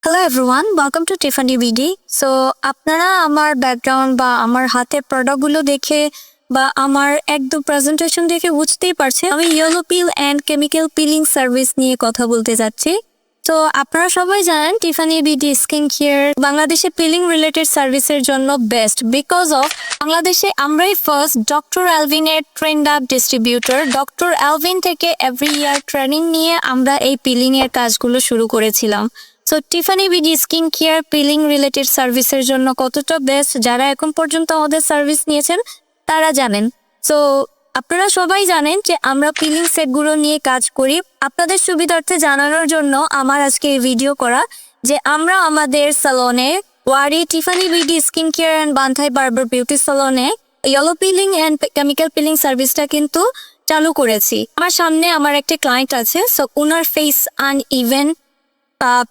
Hello everyone, welcome to টিফানি BD. So আপনারা আমার background বা আমার হাতের প্রোডাক্টগুলো দেখে বা আমার একদম প্রেজেন্টেশন দেখে বুঝতেই পারছেন আমি yellow peel and chemical peeling service নিয়ে কথা বলতে যাচ্ছি। তো আপনারা সবাই জানেন টিফানি বিডি স্কিন কেয়ার বাংলাদেশে পিলিং রিলেটেড সার্ভিসের জন্য বেস্ট, বিকজ অফ বাংলাদেশে আমরাই ফার্স্ট ডক্টর অ্যালভিনের trained up distributor. Doctor Alvin থেকে এভরি ইয়ার ট্রেনিং নিয়ে আমরা এই পিলিং এর কাজগুলো শুরু করেছিলাম। So Tiffany BD skin care peeling related সার্ভিসের জন্য কতটা বেস্ট, যারা এখন পর্যন্ত আমাদের সার্ভিস নিয়েছেন তারা জানেন। সো আপনারা সবাই জানেন যে আমরা পিলিং সেটগুলো নিয়ে কাজ করি। আপনাদের সুবিধার্থে জানানোর জন্য আমার আজকে এই ভিডিও করা যে আমরা আমাদের সালনে ওয়ারি Tiffany BD skin care and বান্থাই বার্বার বিউটি সালনে yellow peeling and chemical peeling সার্ভিসটা কিন্তু চালু করেছি। আমার সামনে আমার একটা ক্লায়েন্ট আছে। So owner face uneven,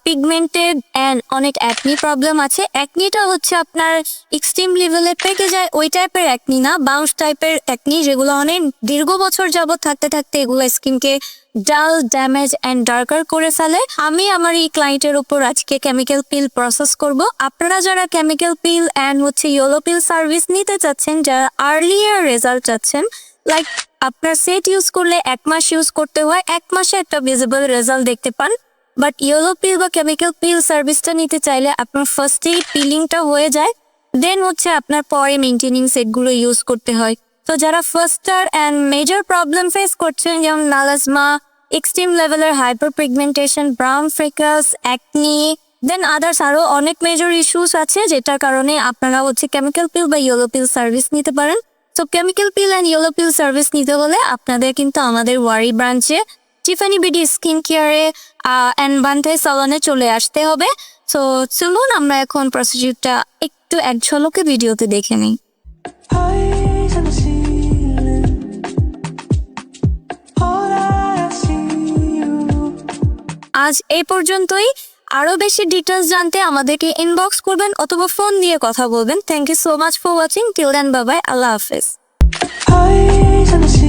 pigmented and অনেক অ্যাকনি প্রবলেম আছে। অ্যাকনিটা হচ্ছে আপনার এক্সট্রিম লেভেলে পেকে যায় ওই টাইপের অ্যাকনি না, বাউন্স টাইপের অ্যাকনি, যেগুলো অনেক দীর্ঘ বছর যাবৎ থাকতে থাকতে এগুলো স্কিনকে ডাল, ড্যামেজ অ্যান্ড ডার্কার করে ফেলে। আমি আমার এই ক্লায়েন্টের উপর আজকে কেমিক্যাল পিল প্রসেস করব। আপনারা যারা chemical peel and yellow peel service নিতে চাচ্ছেন, যারা আর্লিয়ার রেজাল্ট চাচ্ছেন, লাইক আপনার সেট ইউজ করলে 1 মাস ইউজ করতে হয়, 1 মাসে একটা ভিজিবল রেজাল্ট দেখতে পান। বাট ইয়েলো পিল বা কেমিক্যাল পিল সার্ভিসটা নিতে চাইলে আপনার ফার্স্টেই পিলিংটা হয়ে যায়, দেন আপনার পরে মেনটেনিং সেটগুলো ইউজ করতে হয়। তো যারা faster and major problem face করছেন, যেমন মেলাসমা, এক্সট্রিম লেভেলের হাইপার পিগমেন্টেশন, ব্রাউন ফ্রেকাস, অ্যাকনি, দেন আদার্স আরও অনেক মেজর ইস্যুস আছে, যেটার কারণে আপনারা কেমিক্যাল পিল বা ইয়েলো পিল সার্ভিস নিতে পারেন। তো chemical peel and yellow peel service নিতে হলে আপনাদের কিন্তু আমাদের ওয়ারি ব্রাঞ্চে টিফানি বিডি স্কিন কেয়ারে অ্যান্ড বান্থাই সালনে চলে আসতে হবে। সো চলুন আমরা এখন প্রসিডিউরটা একটু এক ঝলকে ভিডিওতে দেখে নিই। Eyes on the ceiling. All I see you. আজ এই পর্যন্তই। আরো বেশি ডিটেলস জানতে আমাদেরকে ইনবক্স করবেন অথবা ফোন দিয়ে কথা বলবেন। Thank you so much for watching. Till then, bye bye, আল্লাহ হাফেজ। Eyes on the ceiling.